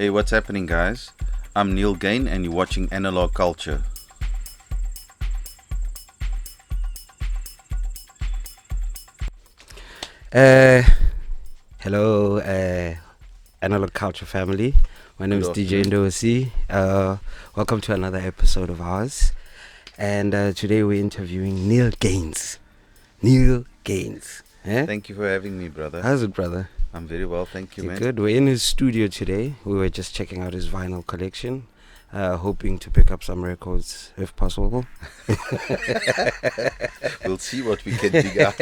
Hey, what's happening, guys? I'm Neil Gain, and you're watching Analogue Culture. Hello, Analogue Culture family. My name is DJ Ndo-C. Welcome to another episode of ours. And today we're interviewing Neil Gaines. Neil Gaines. Thank you for having me, brother. How's it, brother? I'm very well, thank you, man. Good. We're in his studio today. We were just checking out his vinyl collection, hoping to pick up some records if possible. We'll see what we can dig out.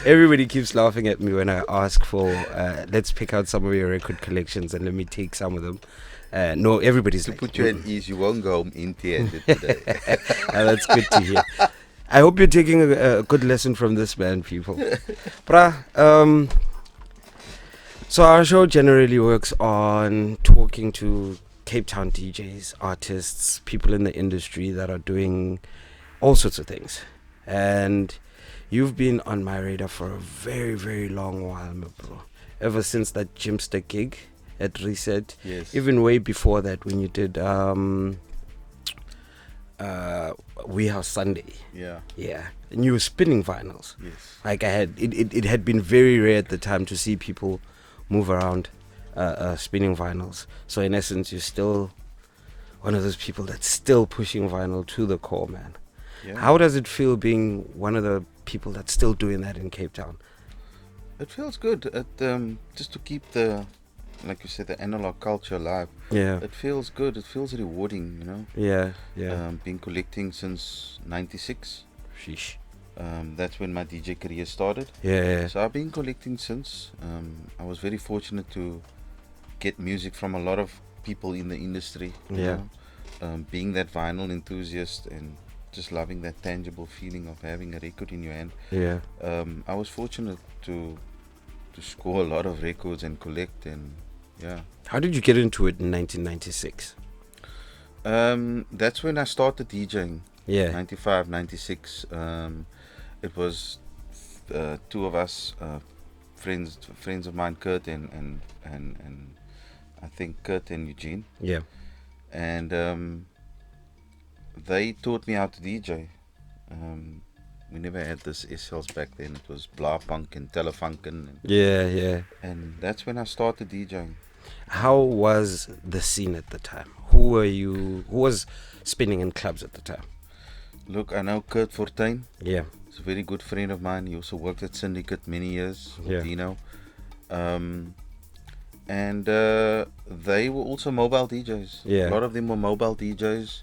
Everybody keeps laughing at me when I ask for, let's pick out some of your record collections and let me take some of them. No, everybody's to like, put you at ease, you won't go home empty-handed today. That's good to hear. I hope you're taking a good lesson from this man, people. So our show generally works on talking to Cape Town DJs, artists, people in the industry that are doing all sorts of things. And you've been on my radar for a very, very long while, my bro. Ever since that Gymster gig at Reset. Yes. Even way before that when you did We House Sunday. Yeah. Yeah. And you were spinning vinyls. Yes. Like it had been very rare at the time to see people move around spinning vinyls. So in essence, you're still one of those people that's still pushing vinyl to the core, man. Yeah. How does it feel being one of the people that's still doing that in Cape Town? It feels good. Just to keep the, like you said, the analog culture alive. Yeah. It feels good. It feels rewarding, you know. Yeah, yeah. Been collecting since '96. Sheesh. That's when my DJ career started. Yeah. So I've been collecting since. I was very fortunate to get music from a lot of people in the industry. You know? Being that vinyl enthusiast and just loving that tangible feeling of having a record in your hand. Yeah. I was fortunate to score a lot of records and collect, and yeah. How did you get into it in 1996? That's when I started DJing. Yeah. 95, 96. It was two of us, friends of mine, Kurt and I think Kurt and Eugene. Yeah. And they taught me how to DJ. We never had this SLs back then. It was Blah Punk and Telefunken. Yeah. And that's when I started DJing. How was the scene at the time? Who was spinning in clubs at the time? Look, I know Kurt Fortuyn. Yeah. He's a very good friend of mine. He also worked at Syndicate many years. Yeah. Dino. And they were also mobile DJs. Yeah. A lot of them were mobile DJs.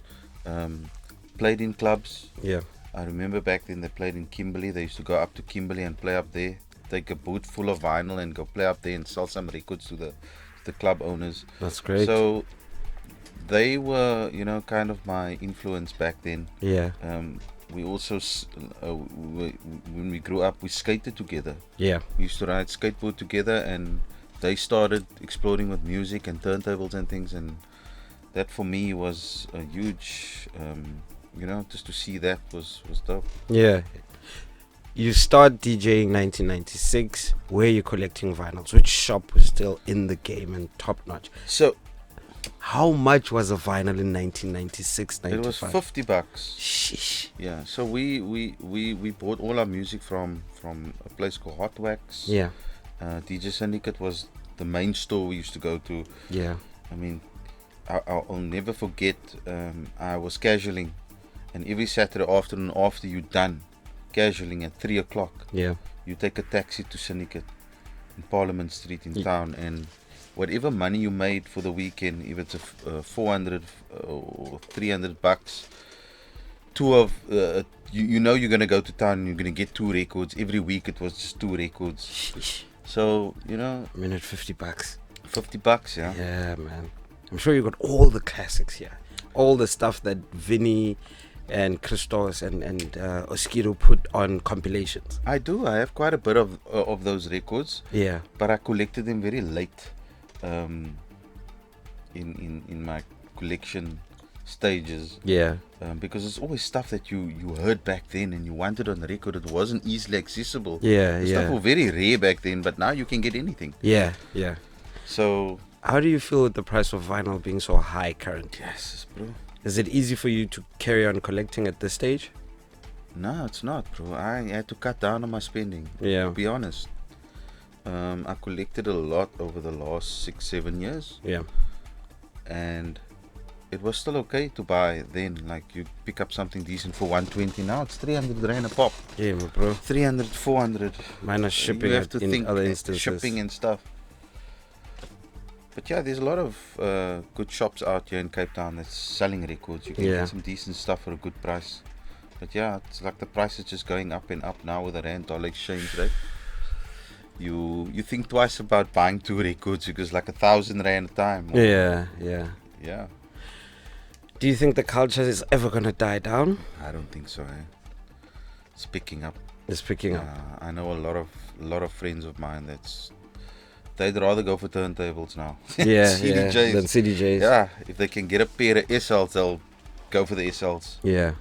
Played in clubs. Yeah. I remember back then they played in Kimberley. They used to go up to Kimberley and play up there. Take a boot full of vinyl and go play up there and sell some records to the club owners. That's great. So they were, kind of my influence back then. Yeah. We also, when we grew up, we skated together. Yeah. We used to ride skateboard together, and they started exploring with music and turntables and things, and that for me was a huge, just to see that was dope. Yeah. You start DJing 1996. Where are you collecting vinyls? Which shop was still in the game and top notch? So, how much was a vinyl in 1996, 95? It was $50. Sheesh. Yeah. So we bought all our music from a place called Hot Wax. Yeah. DJ Syndicate was the main store we used to go to. Yeah. I mean, I'll never forget. I was casualing, and every Saturday afternoon after you're done casualing at 3 o'clock, yeah, you take a taxi to Syndicate in Parliament Street in town, and whatever money you made for the weekend, if it's a 400 or $300, you're gonna go to town and you're gonna get 2 records every week. It was just 2 records. Sheesh. So I mean, at $50. $50, yeah. Yeah, man. I'm sure you got all the classics here, all the stuff that Vinny and Christos and Oskiro put on compilations. I do. I have quite a bit of those records. Yeah. But I collected them very late in my collection stages. Yeah. Because it's always stuff that you heard back then and you wanted on the record. It wasn't easily accessible. Yeah, the yeah. Stuff was very rare back then, but now you can get anything. Yeah, yeah. So How do you feel with the price of vinyl being so high currently? Yes, bro. Is it easy for you to carry on collecting at this stage? No, it's not, bro. I had to cut down on my spending. Yeah. To be honest, I collected a lot over the last 6-7 years. Yeah. And it was still okay to buy then. Like, you pick up something decent for 120. Now it's 300 rand a pop. Yeah, bro. 300, 400. Minus shipping. You have to in think other instances. shipping and stuff. But yeah, there's a lot of good shops out here in Cape Town that's selling records. You can get some decent stuff for a good price. But yeah, it's like the price is just going up and up now with the rand-dollar exchange rate. You think twice about buying 2 records because like 1,000 rand a time. Yeah. Do you think the culture is ever gonna die down? I don't think so. It's picking up. It's picking up. I know a lot of friends of mine they'd rather go for turntables now. CDJs. Than CDJs. Yeah, if they can get a pair of SLs, they'll go for the SLs. Yeah.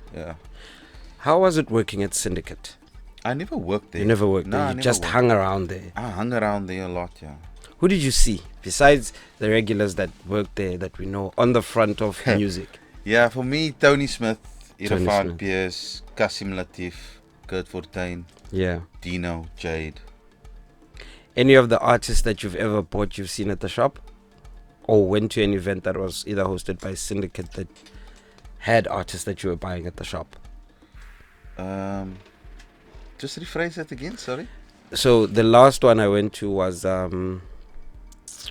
How was it working at Syndicate? I never worked there. You never worked there? You just hung around there? I hung around there a lot, yeah. Who did you see, besides the regulars that worked there that we know, on the front of music? Yeah, for me, Tony Smith, Irfan Pierce, Kasim Latif, Kurt Fortuyn, Dino, Jade. Any of the artists that you've ever bought you've seen at the shop? Or went to an event that was either hosted by Syndicate that had artists that you were buying at the shop? Just rephrase that again, sorry. So the last one I went to was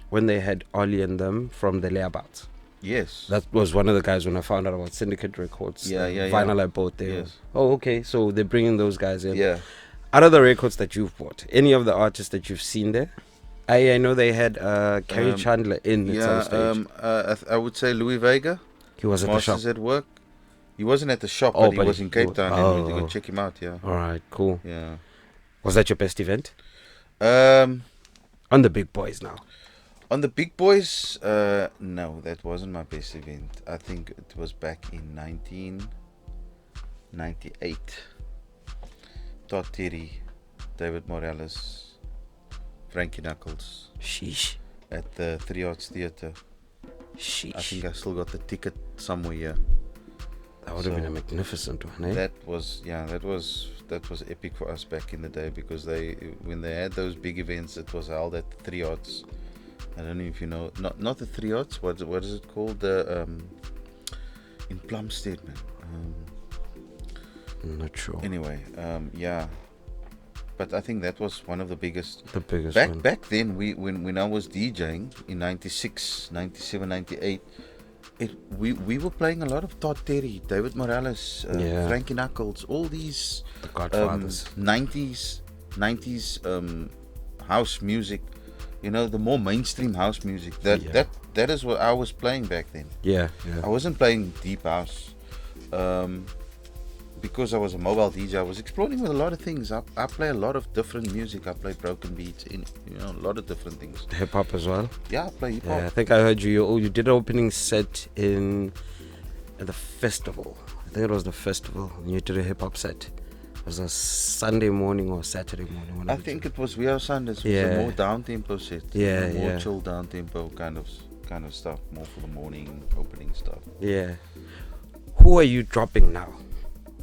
when they had Ollie and them from the Layabouts. Yes. That was one of the guys when I found out about Syndicate Records. Vinyl I bought there. Yes. Oh, okay. So they're bringing those guys in. Yeah. Out of the records that you've bought, any of the artists that you've seen there? I know they had Kerry Chandler in at some stage. I would say Louis Vega. He was at the shop. At work. He wasn't at the shop, but he was in Cape Town and we could check him out, yeah. Alright, cool. Yeah. Was that your best event? On the big boys now. On the big boys, no, that wasn't my best event. I think it was back in 1998. Todd Terry, David Morales, Frankie Knuckles. Sheesh. At the 3 Arts Theatre. Sheesh. I think I still got the ticket somewhere here. That would have been a magnificent one, eh? That was epic for us back in the day because when they had those big events, it was held at 3 Arts. I don't know if you know, not the 3 Arts. What is it called? The in Plumstead, man. I'm not sure. Anyway, yeah. But I think that was one of the biggest. The biggest back one. Back then, when I was DJing in 96, 97, 98. We were playing a lot of Todd Terry, David Morales, Frankie Knuckles, all these the Godfathers. 90s house music, you know, the more mainstream house music. That is what I was playing back then. Yeah. I wasn't playing deep house. Because I was a mobile DJ, I was exploring with a lot of things. I play a lot of different music. I play broken beats, a lot of different things. Hip hop as well. Yeah, I play hip hop. Yeah, I think I heard you did an opening set at the festival. I think it was the festival. You did a hip hop set. It was a Sunday morning or Saturday morning. I think it was Sundays. It was a more down tempo set. More chill down tempo kind of stuff. More for the morning opening stuff. Yeah. Who are you dropping now?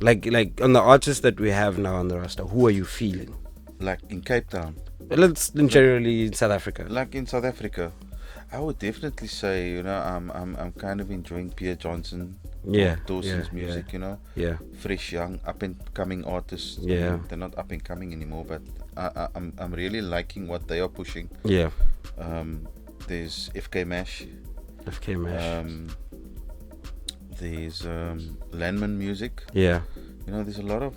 Like on the artists that we have now on the roster, who are you feeling? Like in Cape Town? Generally in South Africa. Like in South Africa, I would definitely say, I'm kind of enjoying Pierre Johnson. Dawson's music, fresh, young, up and coming artists. Yeah, they're not up and coming anymore, but I'm really liking what they are pushing. Yeah. There's FK Mash. There's Landman music. Yeah. There's a lot of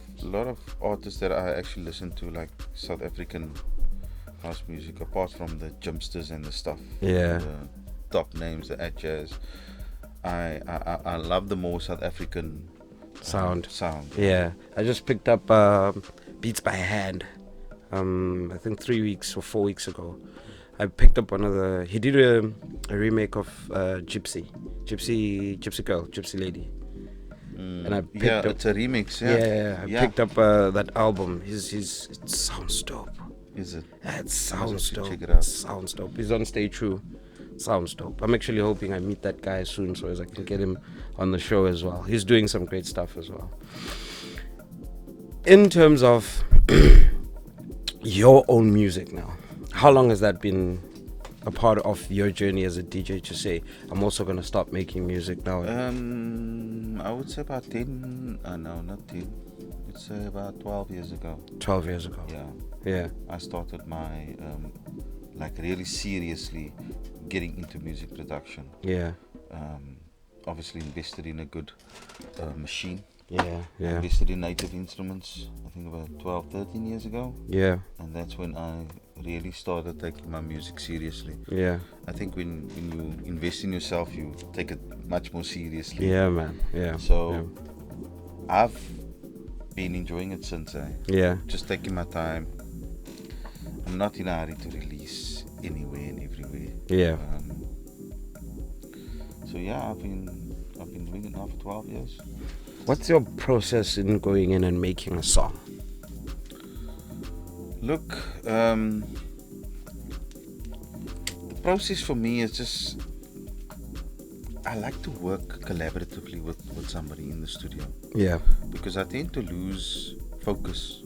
artists that I actually listen to, like South African house music, apart from the Jimsters and the stuff. Yeah. The top names, the Jazz. I love the more South African sound. Yeah. I just picked up Beats by Hand. I think 3 weeks or 4 weeks ago. I picked up he did a remake of Gypsy Girl, Gypsy Lady. And I picked up, it's a remix. I picked up that album. It sounds dope. Is it? Yeah, it sounds dope. Check it out. Sounds dope. He's on Stay True. Sounds dope. I'm actually hoping I meet that guy soon so as I can get him on the show as well. He's doing some great stuff as well. In terms of your own music now, how long has that been a part of your journey as a DJ to say, I'm also going to stop making music now? I would say about 10, no, not 10. It's about 12 years ago. 12 years ago. Yeah. Yeah. I started my, like really seriously getting into music production. Yeah. Obviously invested in a good machine. Yeah. Yeah. Invested in Native Instruments, I think about 12, 13 years ago. Yeah. And that's when I really started taking my music seriously. Yeah. I think when you invest in yourself, you take it much more seriously. Yeah, man. Yeah. So I've been enjoying it since. Yeah. Just taking my time. I'm not in a hurry to release anywhere and everywhere. Yeah. So yeah, I've been doing it now for 12 years. What's your process in going in and making a song? Look, the process for me is just, I like to work collaboratively with somebody in the studio. Yeah. Because I tend to lose focus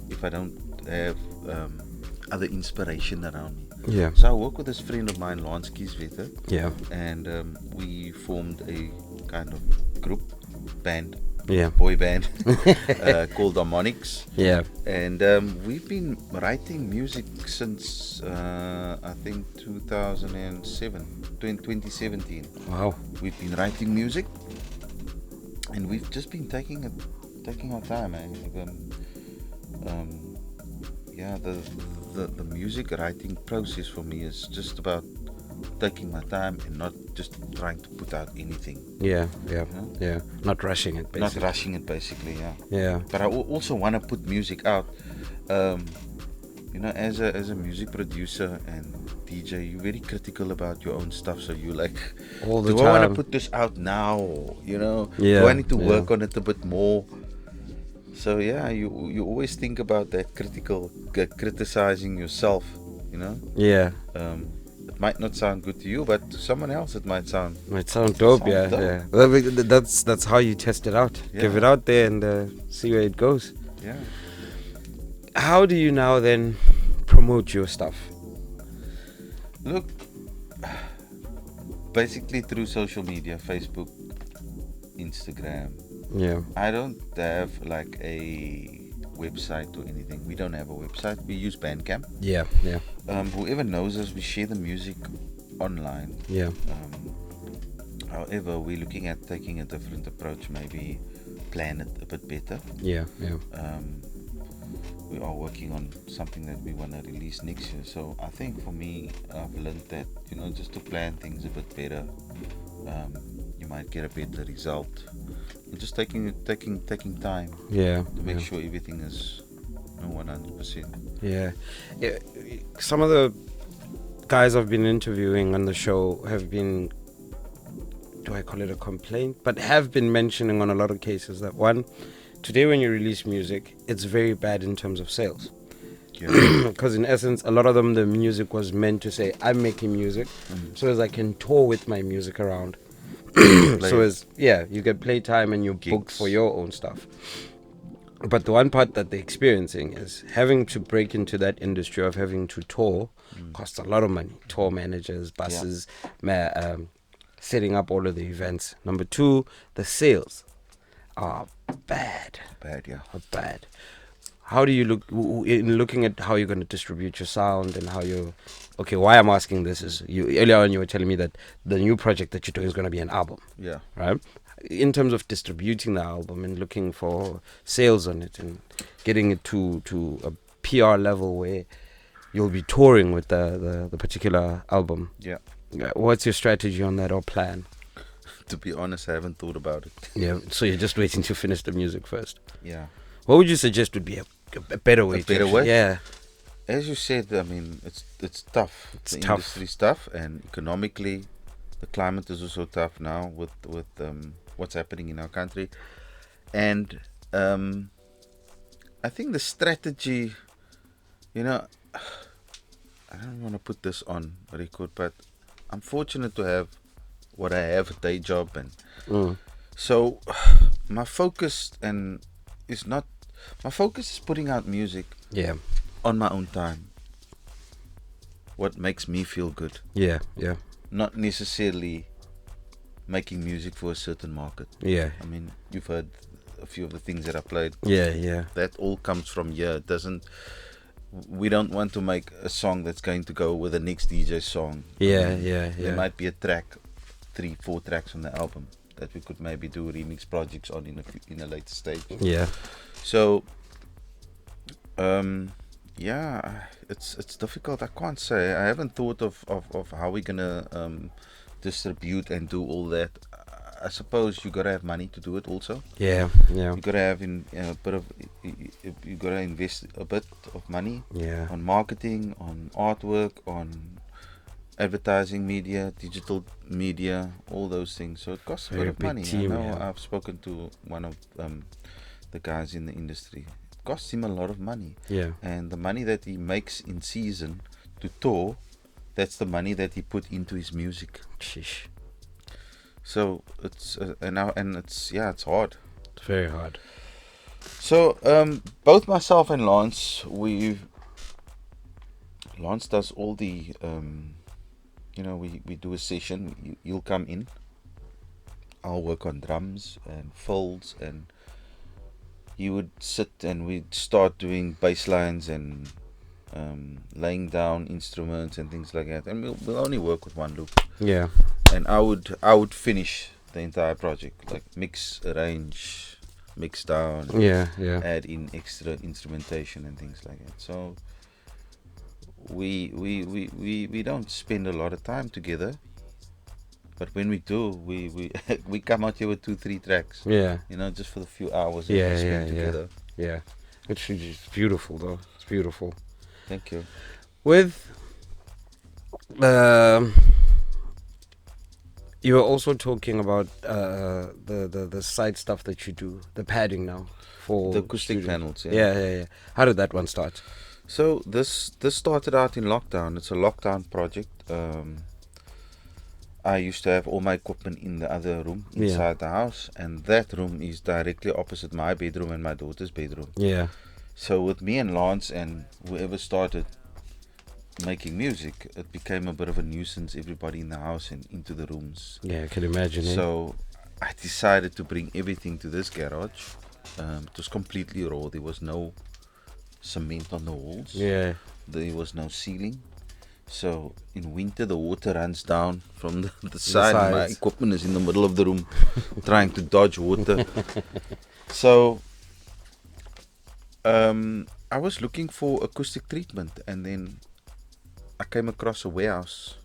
if I don't have other inspiration around me. Yeah. So I work with this friend of mine, Lance Kieswetter. Yeah. And we formed a kind of group, band, Yeah. boy band called HAMONIXZA. Yeah. And we've been writing music since I think 2017. Wow. We've been writing music, and we've just been taking our time. Yeah, the music writing process for me is just about taking my time and not just trying to put out anything. Yeah. Yeah. You know? Yeah. Not rushing it, basically. Not rushing it, basically. Yeah. Yeah. But I also want to put music out. You know, as a music producer and DJ, you're very critical about your own stuff. So you like, all the do time. I want to put this out now? You know, Yeah. do I need to work on it a bit more? So yeah, you always think about that criticizing yourself. You know. Yeah. It might not sound good to you, but to someone else it might sound dope. Sound Yeah. dope. Yeah. Well, that's how you test it out. Yeah. Give it out there and see where it goes. Yeah. How do you now then promote your stuff? Look, basically through social media, Facebook, Instagram. Yeah. I don't have like a website or anything. We don't have a website. We use Bandcamp. Yeah. Yeah. Whoever knows us, we share the music online. Yeah. However, we're looking at taking a different approach, maybe plan it a bit better. Yeah. Yeah. We are working on something that we want to release next year. So I think for me, I've learned that, you know, just to plan things a bit better, you might get a better result. And just taking time Yeah. to make sure everything is 100%. Yeah. Yeah. Some of the guys I've been interviewing on the show have been, do I call it a complaint? But have been mentioning on a lot of cases that one, today when you release music, it's very bad in terms of sales. Because in essence, a lot of them, the music was meant to say, I'm making music so as I can tour with my music around. So as, yeah, you get playtime and you book for your own stuff. But the one part that they're experiencing is having to break into that industry of having to tour costs a lot of money. Tour managers, buses, setting up all of the events. Number two, the sales are bad. Bad. How do you look in looking at how you're going to distribute your sound and how you? Okay, why I'm asking this is earlier on you were telling me that the new project that you're doing is going to be an album. Yeah. Right. In terms of distributing the album and looking for sales on it and getting it to a PR level where you'll be touring with the particular album. Yeah. What's your strategy on that or plan? To be honest, I haven't thought about it. Yeah. So you're just waiting to finish the music first. Yeah. What would you suggest would be a better way? Yeah. As you said, I mean, it's tough. It's the tough. industry's tough, and economically, the climate is also tough now with what's happening in our country. And I think the strategy, you know, I don't want to put this on record, but I'm fortunate to have what I have, a day job, and Mm. so my focus is putting out music Yeah. on my own time. What makes me feel good, Yeah. Yeah. not necessarily making music for a certain market. Yeah. I mean, you've heard a few of the things that I played. Yeah. Yeah. That all comes from here. It doesn't. We don't want to make a song that's going to go with the next DJ song. Yeah. Yeah. There Yeah. might be a track, 3-4 tracks on the album that we could maybe do remix projects on in a later stage. Yeah. So, yeah, it's difficult. I can't say. I haven't thought of how we're gonna distribute and do all that. I suppose you gotta have money to do it also. Yeah. Yeah. You gotta have a bit of. You gotta invest a bit of money Yeah. on marketing, on artwork, on advertising media, digital media, all those things. So it costs a Very bit of big money. team, I know. yeah. I've spoken to one of the guys in the industry. It costs him a lot of money, Yeah. and the money that he makes in season to tour, that's the money that he put into his music. Sheesh. So it's and it's hard. It's very hard. So both myself and Lance, Lance does all the we do a session. You'll come in. I'll work on drums and fills, and he would sit and we'd start doing bass lines and laying down instruments and things like that. And we'll only work with one loop. Yeah. And I would finish the entire project, like mix, arrange, mix down, Yeah. Yeah. add in extra instrumentation and things like that. So we don't spend a lot of time together, but when we do, we we come out here with 2-3 tracks, Yeah. just for the few hours that Yeah. we spend Yeah. Yeah. together. Yeah. It's beautiful though. It's beautiful. Thank you. With you were also talking about the side stuff that you do, the padding now for The acoustic studio. panels, yeah. Yeah, yeah, yeah. How did that one start? So this started out in lockdown. It's a lockdown project. I used to have all my equipment in the other room inside the house, and that room is directly opposite my bedroom and my daughter's bedroom. Yeah. So with me and Lance and whoever started making music, it became a bit of a nuisance, everybody in the house and into the rooms. Yeah, I can imagine. So I decided to bring everything to this garage. It was completely raw. There was no cement on the walls. Yeah. There was no ceiling. So in winter the water runs down from the side, and my sides. equipment is in the middle of the room trying to dodge water. So I was looking for acoustic treatment, and then I came across a warehouse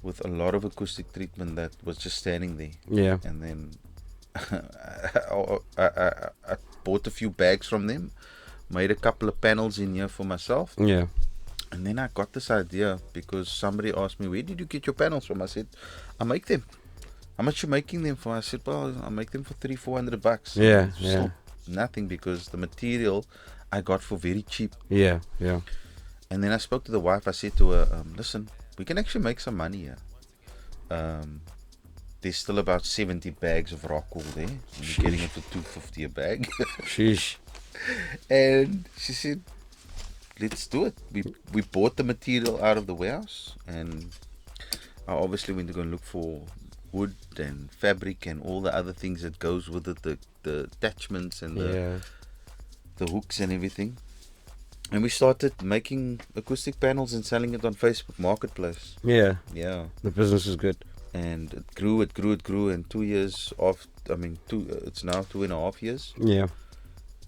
with a lot of acoustic treatment that was just standing there. Yeah. And then I bought a few bags from them, made a couple of panels in here for myself, Yeah. and then I got this idea because somebody asked me, where did you get your panels from? I said, I make them. How much you making them for? I said, well, I make them for $300-400. Yeah. It's Yeah. still nothing, because the material I got for very cheap. Yeah. Yeah. And then I spoke to the wife. I said to her, listen, we can actually make some money here. There's still about 70 bags of rock wool there. We're getting it for $250 a bag. Sheesh. And she said, let's do it. We bought the material out of the warehouse, and I obviously went to go and look for wood and fabric and all the other things that goes with it, the attachments and the hooks and everything. And we started making acoustic panels and selling it on Facebook Marketplace. Yeah. Yeah. The business is good. And it grew, and 2 years off, it's now 2.5 years. Yeah.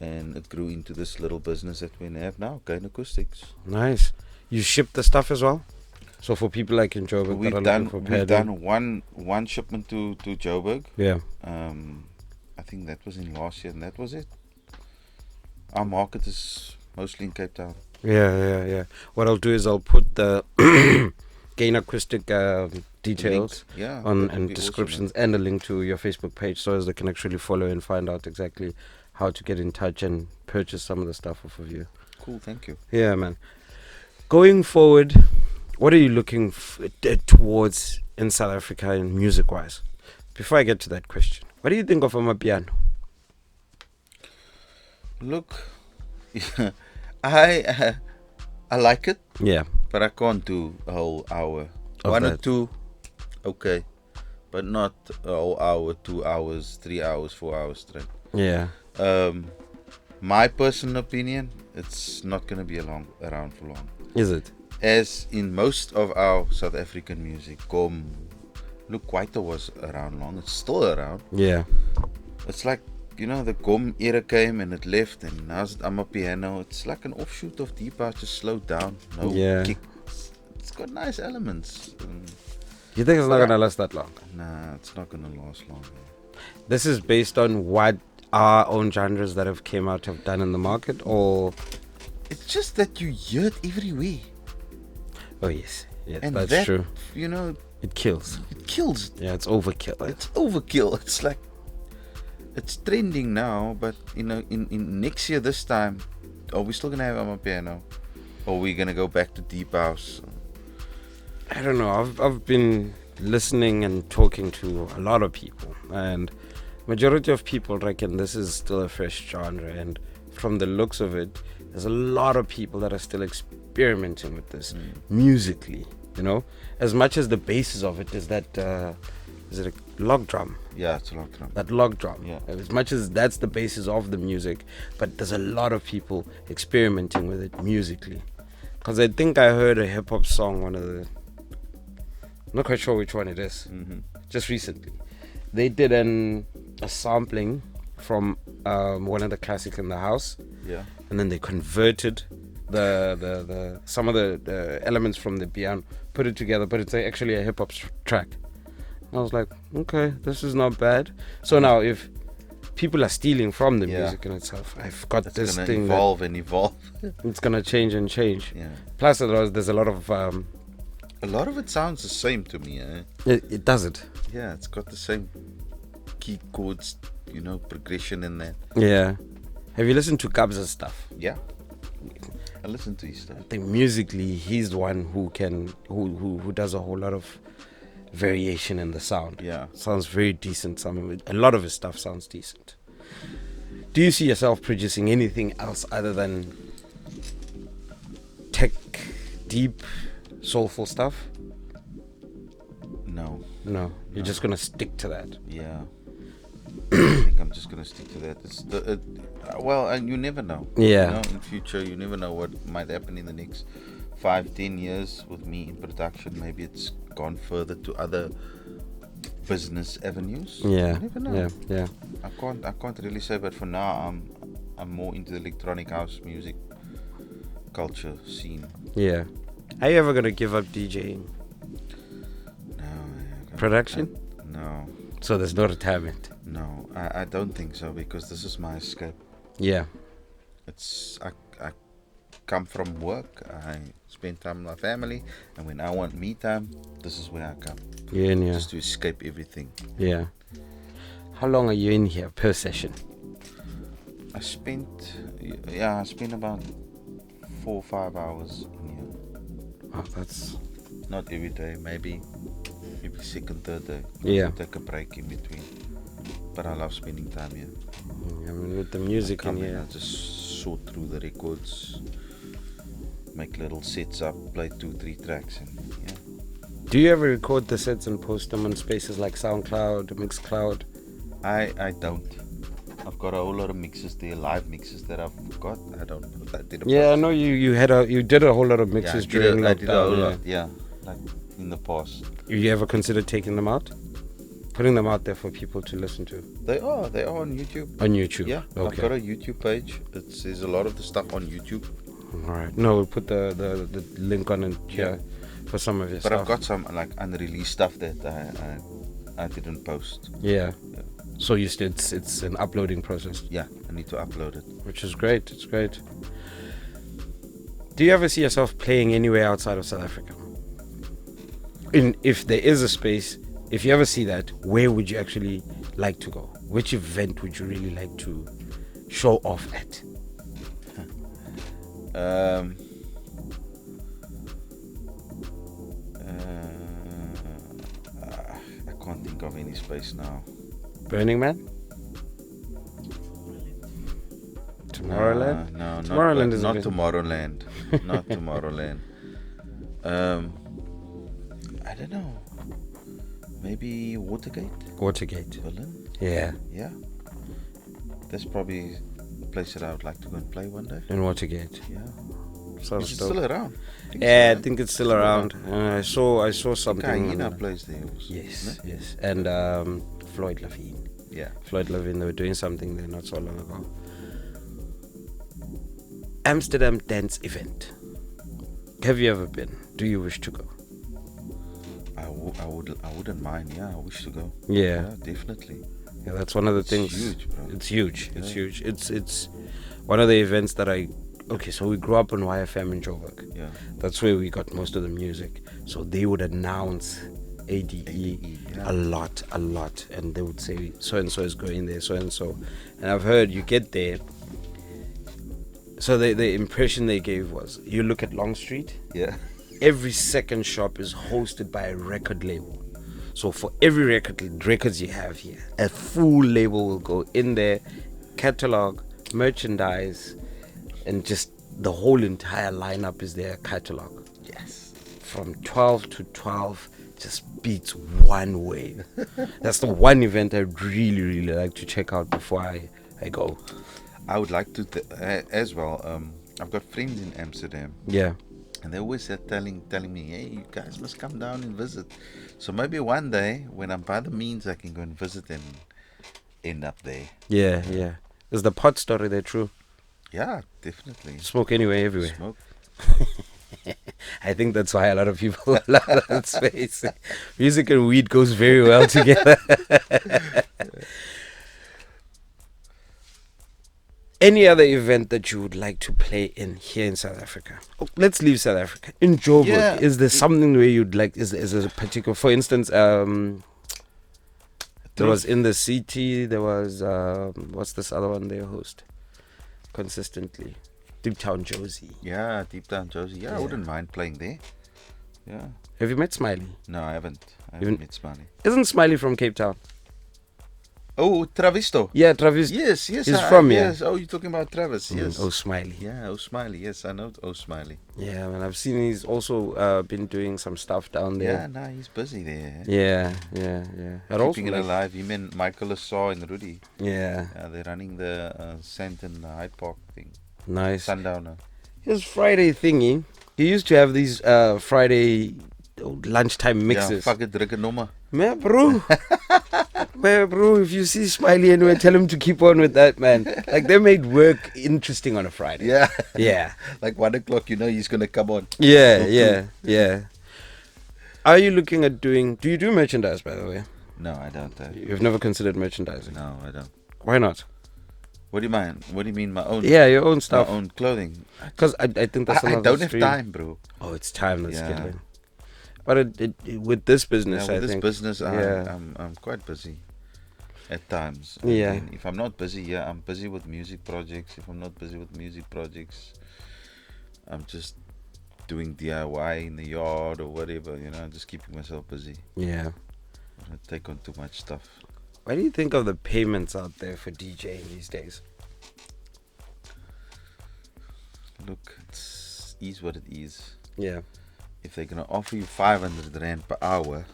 And it grew into this little business that we have now, Gain Acoustics. Nice. You ship the stuff as well? So for people like in Joburg that are looking for We've padding. done one shipment to Joburg. Yeah. I think that was in last year, and that was it. Our market is mostly in Cape Town. Yeah. What I'll do is I'll put the Gain Acoustic details Link, yeah, on that would and be descriptions awesome, and a link to your Facebook page, so as they can actually follow and find out exactly how to get in touch and purchase some of the stuff off of you. Cool, thank you. Yeah, man. Going forward, what are you looking towards in South Africa in music-wise? Before I get to that question, what do you think of Amapiano? Look, I like it. Yeah. But I can't do a whole hour. Of 1 or that. 2, okay. But not a whole hour, 2 hours, 3 hours, 4 hours straight. Yeah. My personal opinion, it's not going to be around for long. Is it? As in most of our South African music, look, Kwaito was around long. It's still around. Yeah. It's like, the Gom era came and it left, and now it's Amapiano. It's like an offshoot of Deep House, just slowed down. No kicks. It's got nice elements. You think it's not going to last that long? Nah, it's not going to last long. This is based on what our own genres that have came out have done in the market, or? It's just that you hear it everywhere. Oh, yes. Yeah, And that's that, true. It kills. It kills. Yeah, it's overkill. It's overkill. It's like, it's trending now, but in next year this time, are we still gonna have Amapiano, or are we gonna go back to Deep House? I don't know. I've been listening and talking to a lot of people, and majority of people reckon this is still a fresh genre, and from the looks of it, there's a lot of people that are still experimenting with this musically. As much as the basis of it is that is it a log drum? Yeah, it's a log drum. That log drum. Yeah. As much as that's the basis of the music, but there's a lot of people experimenting with it musically. Because I think I heard a hip hop song, I'm not quite sure which one it is, just recently. They did a sampling from one of the classics in the house. Yeah. And then they converted the some of the elements from the piano, put it together, but it's actually a hip hop track. I was like, okay, this is not bad. So now if people are stealing from the music in itself, I've got this thing evolve. It's gonna change and change. Yeah. Plus there's a lot of a lot of it sounds the same to me, eh? It does it. Yeah, it's got the same key chords, progression in that. Yeah. Have you listened to Kabza's stuff? Yeah. I listen to his stuff. I think musically he's the one who does a whole lot of variation in the sound. Yeah. Sounds very decent. A lot of his stuff sounds decent. Do you see yourself producing anything else other than tech, deep, soulful stuff? No. You're just gonna stick to that. Yeah. I think I'm just gonna stick to that. And you never know. Yeah. In future, you never know what might happen in the next 5-10 years with me in production. Maybe it's gone further to other business avenues. Yeah. You never know. Yeah. I can't really say, but for now, I'm more into the electronic house music culture scene. Yeah. Are you ever gonna give up DJing? No. Production? No. So there's no retirement? No, I don't think so, because this is my escape. Yeah. I come from work, I spend time with my family, and when I want me time, this is where I come. You're in here. Just to escape everything. Yeah. How long are you in here per session? I spent about 4 or 5 hours in here. Oh, that's not every day, maybe second, third day. Yeah. Take a break in between. But I love spending time here. I mean, with the music in here. I just sort through the records, make little sets up, play 2-3 tracks, and yeah. Do you ever record the sets and post them on spaces like SoundCloud, Mixcloud? I don't. I've got a whole lot of mixes there, live mixes that I've got. I don't know. I know you did a whole lot of mixes during lockdown. I did a whole lot, like in the past. You ever considered taking them out? Putting them out there for people to listen to? They are on YouTube. On YouTube? Yeah, okay. I've got a YouTube page. There's a lot of the stuff on YouTube. Alright. No, we'll put the link on it here for some of your stuff. But I've got some like unreleased stuff that I didn't post. Yeah. So it's an uploading process. Yeah, I need to upload it. Which is great. It's great. Do you ever see yourself playing anywhere outside of South Africa? If there is a space, if you ever see that, where would you actually like to go? Which event would you really like to show off at? of any space now. Burning Man? Tomorrowland? No, Tomorrowland is not good. Tomorrowland. Not Tomorrowland. I don't know. Maybe Watergate? Watergate. Berlin? Yeah. Yeah. That's probably a place that I would like to go and play one day. In Watergate. Yeah. So Is it still around? Yeah, I think it's still around. I saw something. Hyena plays there also. Yes, No? yes. And Floyd Lavigne. Yeah. Floyd Lavigne, they were doing something there not so long ago. Amsterdam dance event. Have you ever been? Do you wish to go? I wouldn't mind. Yeah, I wish to go. Yeah. Definitely. Yeah, that's one of the It's things. huge, bro. It's huge. It's Yeah. huge. It's one of the events that okay, so we grew up on YFM in Joburg. Yeah. That's where we got most of the music. So they would announce ADE yeah. a lot, and they would say so and so is going there, so and so. And I've heard you get there. So the impression they gave was you look at Long Street. Yeah. Every second shop is hosted by a record label. So for every records you have here, a full label will go in there, catalog, merchandise, and just the whole entire lineup is their catalog. Yes. From 12 to 12, just beats one way. That's the one event I'd really like to check out before I go. I would like to as well. I've got friends in Amsterdam. Yeah. And they always said telling me, hey, you guys must come down and visit. So maybe one day, when I'm by the means, I can go and visit and end up there. Yeah. Is the pot story there true? Yeah, definitely. Smoke anywhere, everywhere. Smoke. I think that's why a lot of people love that space. Music and weed goes very well together. Any other event that you would like to play in here in South Africa? Oh, let's leave South Africa. In Joburg, Yeah, is there something where you'd like? Is there a particular? For instance, there was in the city. There was what's this other one they host consistently? Deep Town Josie. Yeah, Deep Down Josie. Yeah, I wouldn't mind playing there. Yeah. Have you met Smiley? No, I haven't. I haven't met Smiley. Isn't Smiley from Cape Town? Oh, Travisto. Yeah, Travis. Yes. He's from here. Yes. Oh, you're talking about Travis. Yes. Oh, Smiley. Yeah, Oh Smiley. Yes, I know Oh Smiley. Yeah, man. I've seen he's also been doing some stuff down Yeah, there. he's busy there. Yeah. But Keeping it alive. Him and Michael Lasaw and Rudy. Yeah. They're running the Santon Hyde Park thing. Nice. Sundowner. His Friday thingy. He used to have these Friday lunchtime mixes. Yeah, fuck it, druk het nommer. Man, bro. Man, bro, if you see Smiley anywhere, tell him to keep on with that, man. Like, they made work interesting on a Friday. Yeah. Yeah. Like 1 o'clock, he's going to come on. Yeah. Are you looking at do you do merchandise, by the way? No, I don't. You've never considered merchandising? No, I don't. Why not? What do you mean? What do you mean my own? Yeah, your own stuff. My own clothing. Because I think that's I another don't have stream. time, bro. Oh, it's time that's Yeah. killing. But with this business, With I this think. business, Yeah. I'm quite busy at times. Yeah. And if I'm not busy, I'm busy with music projects. If I'm not busy with music projects, I'm just doing DIY in the yard or whatever, just keeping myself busy. Yeah. I don't take on too much stuff. What do you think of the payments out there for DJing these days? Look, it is what it is. Yeah. If they're gonna offer you 500 rand per hour,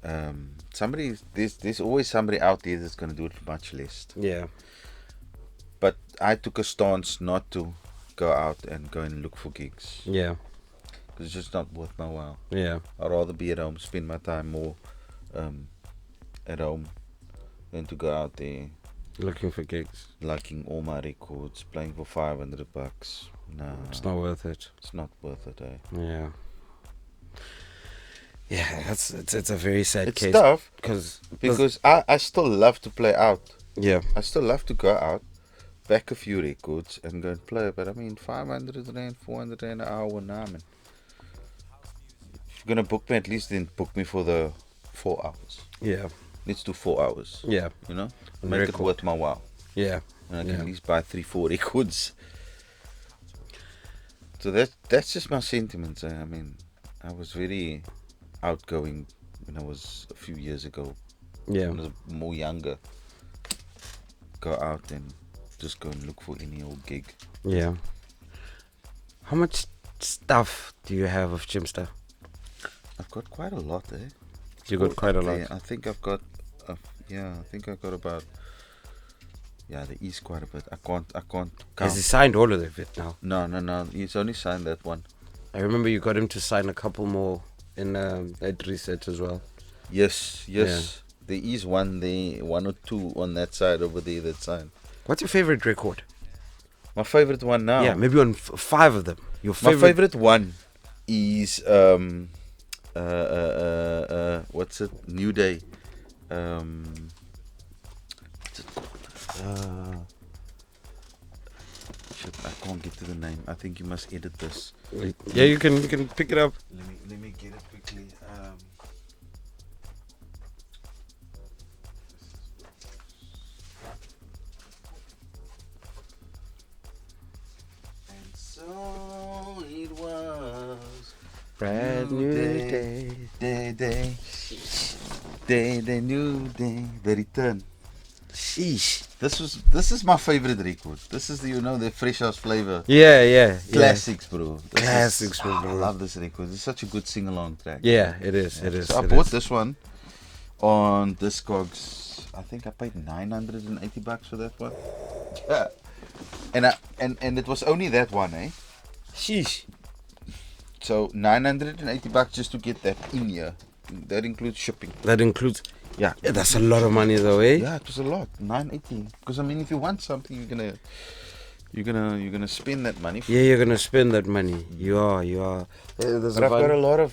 there's always somebody out there that's gonna do it for much less. Yeah. But I took a stance not to go out and go and look for gigs. Yeah. Because it's just not worth my while. Yeah. I'd rather be at home, spend my time more at home than to go out there Looking for gigs. liking all my records, playing for 500 bucks. No, It's not worth it. it's not worth it. Yeah. Yeah, it's a very sad It's case. tough Because I still love to play out. yeah. I still love to go out, back a few records and go and play. But I mean, 500 rand, 400 rand an hour, nah, man. If you're gonna book me, at least then book me for the 4 hours. Yeah. Let's do 4 hours. Yeah. Make Record. it worth my while. Yeah. And I can Yeah. at least buy 3-4 records. So that's just my sentiments. I mean, I was very outgoing when I was a few years ago. Yeah. When I was more younger. Go out and just go and look for any old gig. Yeah. How much stuff do you have of Jimster? I've got quite a lot, eh? You got quite a lot. I think I've got, about. Yeah, there is quite a bit. I can't count. Has he signed all of it now? No. He's only signed that one. I remember you got him to sign a couple more in at Reset as well. Yes. Yeah. There is one there, one or two on that side over there that signed. What's your favorite record? My favorite one now. Yeah, maybe on 5 of them. Your My favorite. favorite one is what's it? New Day. What's it called? Shit, I can't get to the name. I think you must edit this. Yeah, you can pick it up. Let me get it quickly. And so it was. Brand new day. Day, new day. The return. Sheesh. This is my favorite record. This is the Fresh House Flavor. Yeah. Classics, bro. Classics, bro. I love this record. It's such a good sing-along track. Yeah, it is. It is. So I bought this one on Discogs. I think I paid $980 for that one. Yeah. And it was only that one, eh? Sheesh. So $980 just to get that in here. That includes shipping. That includes. Yeah, that's a lot of money though, eh? Yeah, it was a lot. $980. Because I mean, if you want something, you're gonna spend that money. Yeah, you're gonna spend that money. You are. Yeah, But I've got a lot of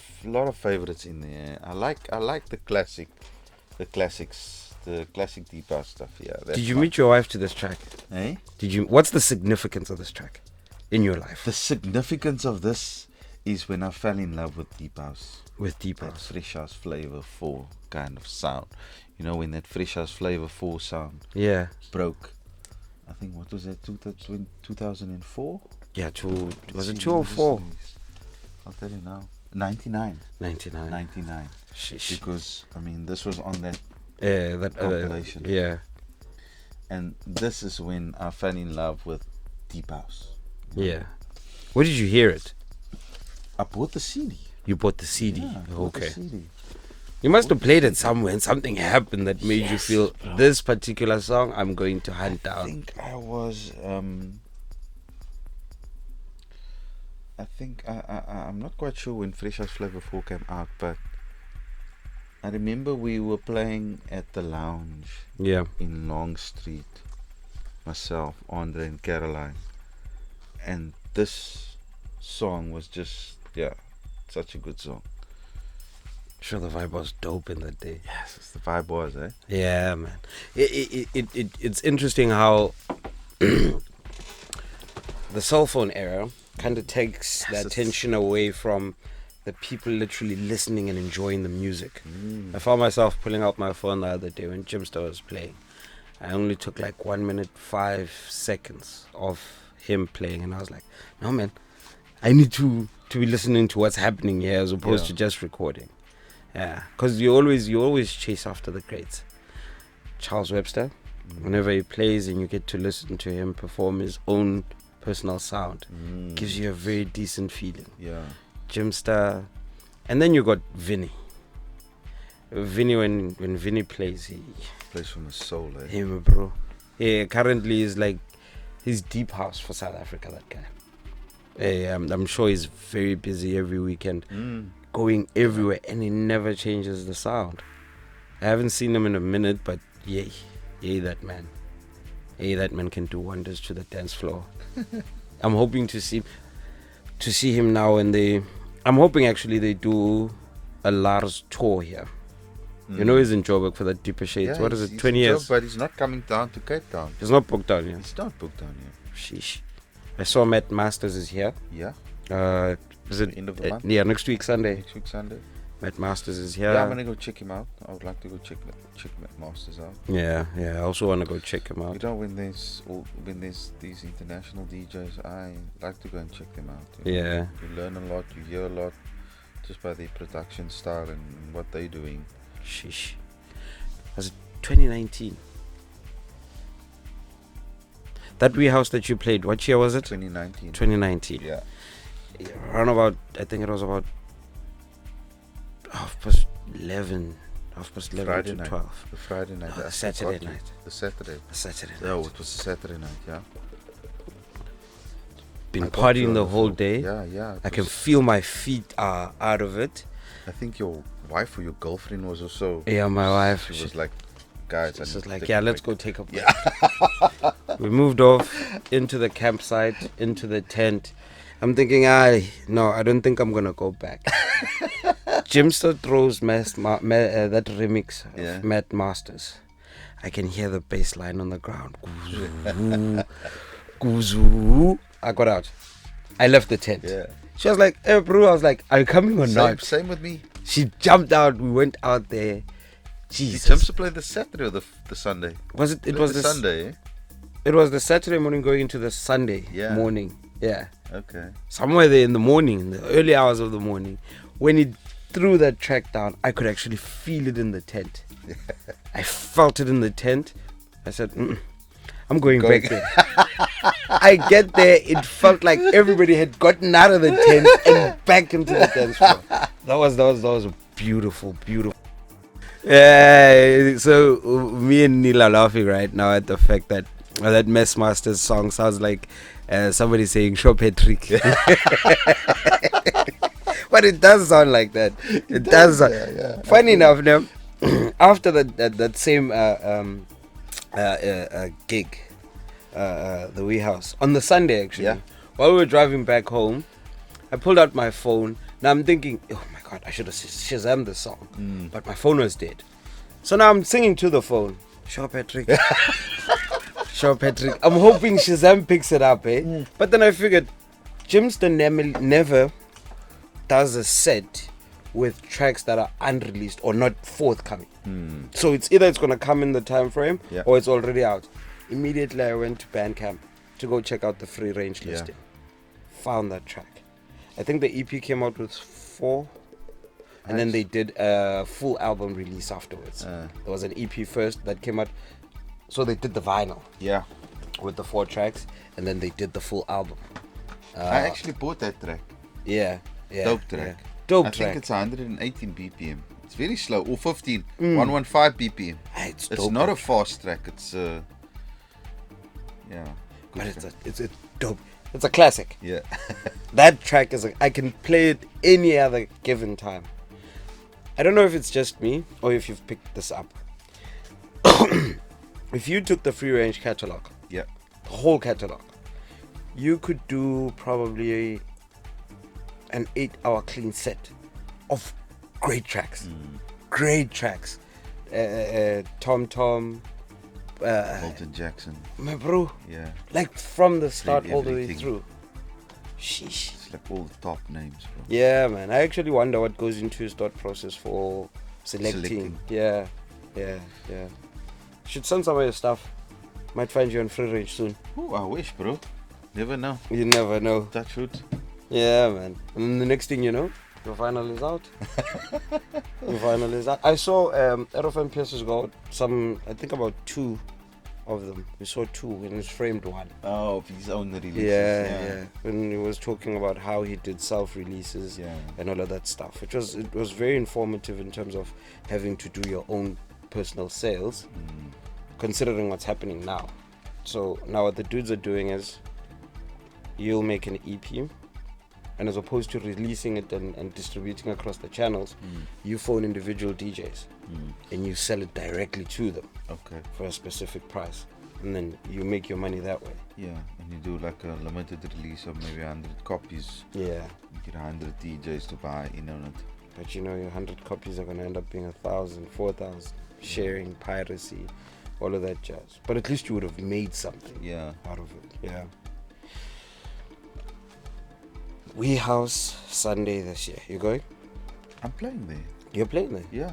favorites in there. I like the classics, the classic deep house stuff. Yeah. Did you meet your wife to this track? Eh? What's the significance of this track in your life? The significance of this is when I fell in love with deep house. With deep That house. Fresh House Flavor 4 kind of sound. When that Fresh House Flavor 4 sound Yeah. broke. I think, what was that, 2004? Yeah, was it 2 or 4? I'll tell you now. 99. 99. Sheesh. Because, I mean, this was on that Yeah, that compilation. yeah. And this is when I fell in love with deep house. Yeah. Where did you hear it? I bought the CD. You bought the CD. Yeah, I bought the Okay. CD. You must have played it somewhere and something happened that made you feel this particular song I'm going to hunt I down. think I was I'm not quite sure when Fresh House Flavor 4 came out, but I remember we were playing at the lounge Yeah. in Long Street, myself, Andre and Caroline, and this song was just such a good song. Sure, the vibe was dope in that day. Yes, the vibe was, eh? Yeah, man. It's interesting how the cell phone era kind of takes the attention away from the people literally listening and enjoying the music. I found myself pulling out my phone the other day when Jimster was playing. I only took like 1 minute 5 seconds of him playing, and I was like, no, man, I need to be listening to what's happening here as opposed to just recording. Yeah, because you always chase after the greats. Charles Webster, whenever he plays and you get to listen to him perform his own personal sound, gives you a very decent feeling. Yeah. Jimster, and then you got Vinny. Vinny, when Vinny plays, he Plays from the soul, eh? him, bro. He currently is like he's deep house for South Africa. That guy. I'm sure he's very busy every weekend, going everywhere, and he never changes the sound. I haven't seen him in a minute, but yay, that man. That man can do wonders to the dance floor. I'm hoping to see him now, and I'm hoping actually they do a Lars tour here. He's in Joburg for the Deeper Shades. What is it, 20 years? But he's not coming down to Cape Town. He's not booked down yet. He's not booked down yet. Sheesh. I saw Matt Masters is here. Yeah. Is it End of the month? Yeah, next week Sunday. Next week Sunday. Matt Masters is here. Yeah, I'm gonna go check him out. I would like to go check Matt Masters out. Yeah. I also want to go check him out. When there's these international DJs, I like to go and check them out. Yeah. You learn a lot. You hear a lot. just by the production style and what they're doing. Sheesh. Was it 2019? That wee house that you played, what year was it? 2019. 2019. Yeah. Around about, I think it was about 11:30 Friday to night. 12. The Friday night. The Saturday night. The Saturday. The Saturday night. No, it was the Saturday night, yeah. Been I got you partying on the the whole phone. day. Yeah. I can feel my feet are out of it. I think your wife or your girlfriend was also. Yeah, my wife. She was like, guys, She I was need like, to yeah, take a let's break." go take a break. Yeah. We moved off into the campsite, into the tent. I'm thinking, no, I don't think I'm going to go back. Jimster throws that remix of Matt Masters. I can hear the bass line on the ground. Kuzu, kuzu. I got out. I left the tent. Yeah. She was like, hey, bro. I was like, are you coming or not? Same with me. She jumped out. We went out there. Jesus. Did Jimster play the Saturday or the Sunday? Was it? It was the Sunday, eh? It was the Saturday morning going into the Sunday morning. Yeah. Okay. Somewhere there in the morning, in the early hours of the morning. When he threw that track down, I could actually feel it in the tent. I felt it in the tent. I said, I'm going back there. I get there, it felt like everybody had gotten out of the tent and back into the dance floor. That was a beautiful. Yeah, so me and Neil are laughing right now at the fact that that Mess Masters song sounds like somebody saying "Show Patrick," but it does sound like that. It does. Yeah. Funny enough, now after that same gig, the Wee House on the Sunday actually, while we were driving back home, I pulled out my phone. Now I'm thinking, oh my God, I should have Shazammed the song, but my phone was dead. So now I'm singing to the phone. Show Patrick. Show Patrick. I'm hoping Shazam picks it up, eh? But then I figured, Jimster never does a set with tracks that are unreleased or not forthcoming. So it's either it's gonna come in the time frame or it's already out. Immediately I went to Bandcamp to go check out the free range listing. Found that track. I think the EP came out with 4, and then they did a full album release afterwards. There was an EP first that came out, so they did the vinyl with the 4 tracks, and then they did the full album. I actually bought that track. Yeah. Dope track. Yeah. Dope I track. think it's 118 BPM. It's very slow, or 115 BPM. It's It's dope, not a actually. fast track. It's But it's a dope. It's a classic. Yeah. That track I can play it any other given time. I don't know if it's just me or if you've picked this up. If you took the free range catalog, the whole catalog, you could do probably an 8-hour clean set of great tracks. Great tracks. Tom Tom, Walter Jackson. my bro, Yeah. like from the start Played all the way everything. through. Sheesh. It's like all the top names, bro. Yeah, man. I actually wonder what goes into his thought process for selecting. Yeah. Should send some of your stuff. Might find you on free range soon. Ooh, I wish, bro. Never know. You never know. Touch wood. Yeah, man. And then the next thing you know, your final is out. I saw Aerofan Pierce has got some, I think about 2 of them. We saw 2 and it's framed 1. Oh, of his own releases. Yeah. When he was talking about how he did self-releases and all of that stuff. It was very informative in terms of having to do your own personal sales, considering what's happening now. So now what the dudes are doing is you'll make an EP, and as opposed to releasing it and distributing across the channels, you phone individual DJs and you sell it directly to them for a specific price, and then you make your money that way. Yeah, and you do like a limited release of maybe 100 copies. Yeah. You get 100 DJs to buy in on it. But you know, your 100 copies are going to end up being 1,000, 4,000, sharing, piracy, all of that jazz. But at least you would have made something out of it. Yeah. Wee House Sunday this year. You going? I'm playing there. You're playing there? Yeah.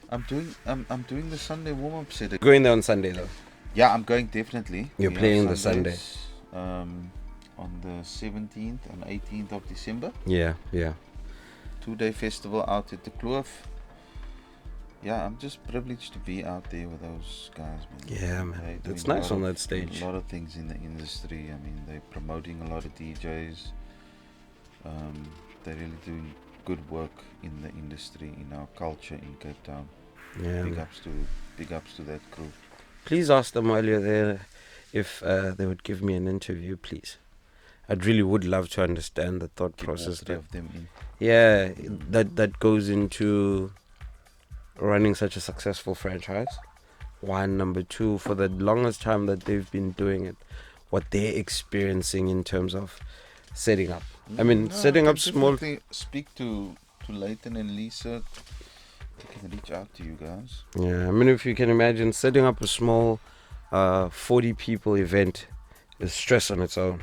I'm doing the Sunday warm-up set. Going there on Sunday though? Yeah, I'm going definitely. You're playing the Sunday. On the 17th and 18th of December. Yeah. 2-day festival out at the Kloof. Yeah, I'm just privileged to be out there with those guys, man. Yeah, man. They're It's doing nice on that stage. a lot of things in the industry. I mean, they're promoting a lot of DJs. They're really doing good work in the industry, in our culture in Cape Town. Yeah, Big man. ups to that crew. Please ask them while you're there if they would give me an interview, please. I'd really would love to understand the thought Get all process three of them in. yeah, that goes into running such a successful franchise. One, number two, for the longest time that they've been doing it, what they're experiencing in terms of setting up. I mean, setting up small. Speak to Leighton and Lisa. They can reach out to you guys. Yeah, I mean, if you can imagine setting up a small 40 people event is stress on its own.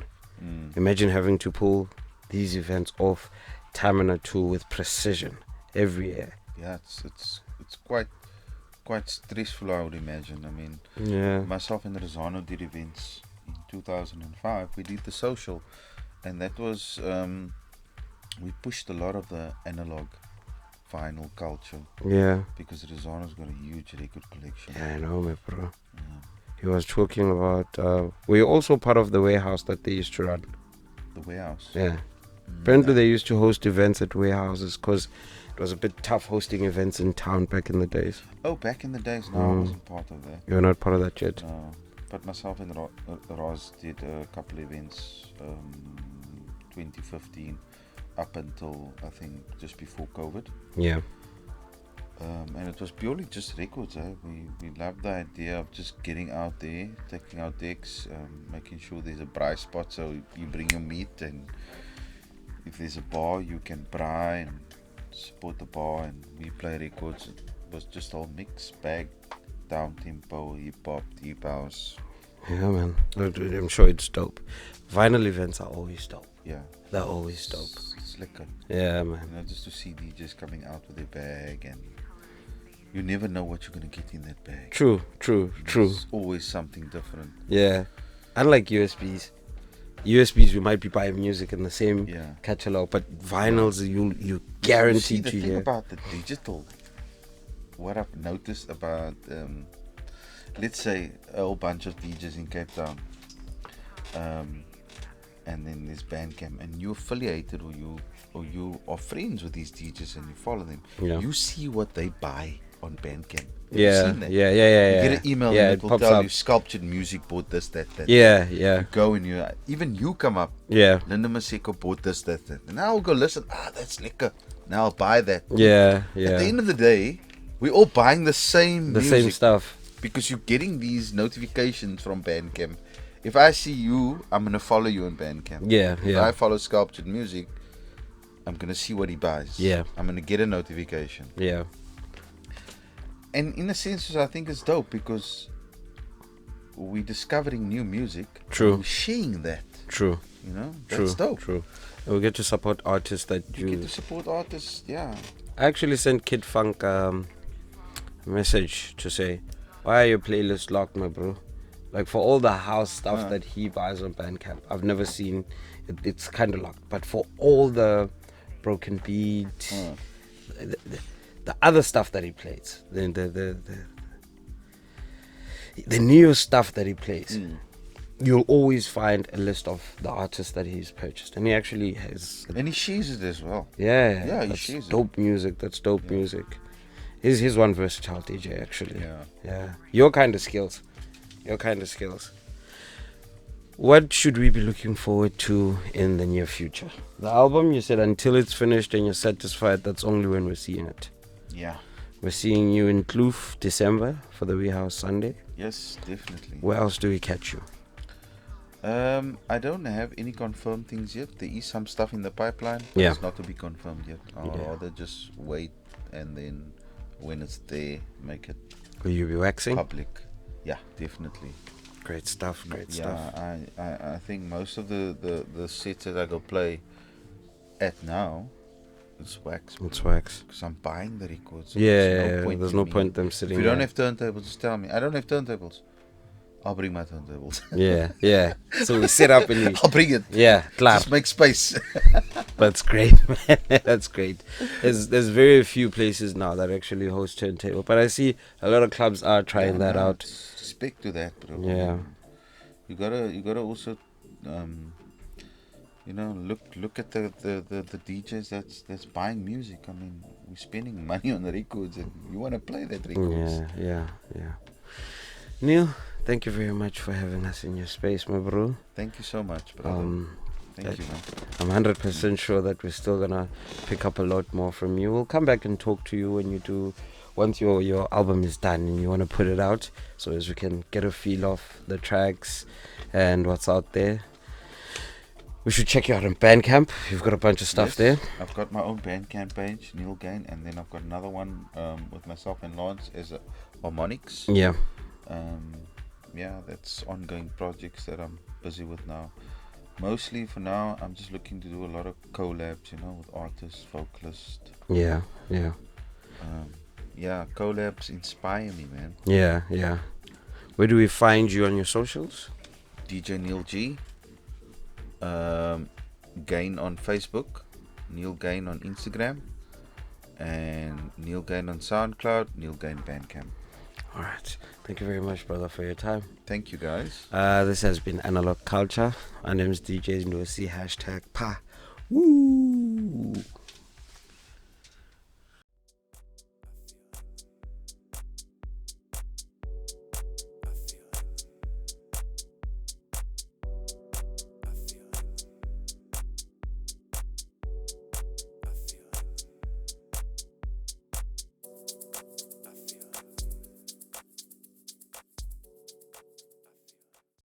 Imagine having to pull these events off time and a tool with precision every year. Yeah, it's quite stressful, I would imagine. I mean, Yeah. myself and Rosano did events in 2005. We did the social, and that was we pushed a lot of the analog vinyl culture. Yeah. Because Rosano's got a huge record collection. Yeah, I know, my bro. Yeah. He was talking about. We're also part of the warehouse that they used to run. The warehouse. Yeah. Apparently, they used to host events at warehouses because it was a bit tough hosting events in town back in the days. Oh, back in the days. No, I wasn't part of that. You're not part of that yet? No. But myself and Roz did a couple events 2015 up until, I think, just before COVID. Yeah. And it was purely just records. We loved the idea of just getting out there, taking out decks, making sure there's a braai spot so you bring your meat, and if there's a bar you can braai and support the bar, and we play records. It was just all mixed bag, down tempo, hip hop, deep house. Yeah, man. I'm sure it's dope. Vinyl events are always dope. Yeah, They're always dope. it's like a, Yeah, man. you know, just to see DJs coming out with their bag, and you never know what you're gonna get in that bag. True. There's always something different. Yeah. Unlike USBs we might be buying music in the same Yeah. catalog, but vinyls you guaranteed See, to the thing hear. about the digital, what I've noticed about, let's say a whole bunch of DJs in Cape Town, and then there's Bandcamp, and you're affiliated or you are friends with these DJs and you follow them. Yeah. You see what they buy on Bandcamp. Have Yeah, you seen that? yeah. You get an email Yeah, and it will pops tell up. you Sculptured Music bought this, that. Yeah. You go and even you come up. Yeah. Linda Maseko bought this, that. And now I'll go listen. That's lekker. Now I'll buy that. Yeah. At the end of the day, we're all buying the same music, same stuff. because you're getting these notifications from Bandcamp. If I see you, I'm gonna follow you on Bandcamp. Yeah, If yeah. I follow Sculptured Music, I'm gonna see what he buys. Yeah. I'm gonna get a notification. Yeah. And in a sense, I think it's dope because we're discovering new music. True. And we're sharing that. True. You know, True. that's dope. True. And we get to support artists that You get to support artists. Yeah. I actually sent Kid Funk a message to say, why are your playlists locked, my bro? Like, for all the house stuff that he buys on Bandcamp, I've never seen it, it's kind of locked. But for all the broken beat, the other stuff that he plays, the new stuff that he plays, you'll always find a list of the artists that he's purchased, and he actually has. And he shares it as well. Yeah, Yeah, he that's shares it. dope music. That's dope music. He's one versatile DJ, actually. Yeah. Your kind of skills. What should we be looking forward to in the near future? The album, you said until it's finished and you're satisfied, that's only when we're seeing it. Yeah. We're seeing you in Kloof December for the Warehouse Sunday. Yes, definitely. Where else do we catch you? I don't have any confirmed things yet. There is some stuff in the pipeline, but Yeah. it's not to be confirmed yet. I'll rather just wait, and then when it's there, make it Will you be waxing? public. Yeah, definitely. Great stuff. Yeah, I think most of the sets that I go play at now, it's wax. It's wax. Because I'm buying the records. So Yeah, there's there's in no me. point them sitting If you don't there. have turntables, just tell me. I don't have turntables. I'll bring my turntables. Yeah. So we set up and I'll bring it. yeah, clap. Just make space. That's great, man. That's great. There's very few places now that actually host turntable, but I see a lot of clubs are trying that out. Respect to that, bro. Yeah. You gotta also, look at the DJs that's buying music. I mean, we're spending money on the records, and you want to play that records. Yeah. Neil, thank you very much for having us in your space, my bro. Thank you so much, brother. Thank you, man. I'm 100% sure that we're still gonna pick up a lot more from you. We'll come back and talk to you once your album is done and you want to put it out, so as we can get a feel of the tracks and what's out there. We should check you out on Bandcamp. You've got a bunch of stuff there. I've got my own Bandcamp page, Neil Gain, and then I've got another one with myself and Lawrence as a HAMONIXZA. Yeah. That's ongoing projects that I'm busy with now. Mostly for now, I'm just looking to do a lot of collabs, with artists, vocalists. Yeah. Collabs inspire me, man. Yeah. Where do we find you on your socials? DJ Neil G. Gain on Facebook, Neil Gain on Instagram, and Neil Gain on SoundCloud, Neil Gain Bandcamp. All right. Thank you very much, brother, for your time. Thank you, guys. This has been Analogue Culture. My name is DJ Ndo-C, #PA. Woo!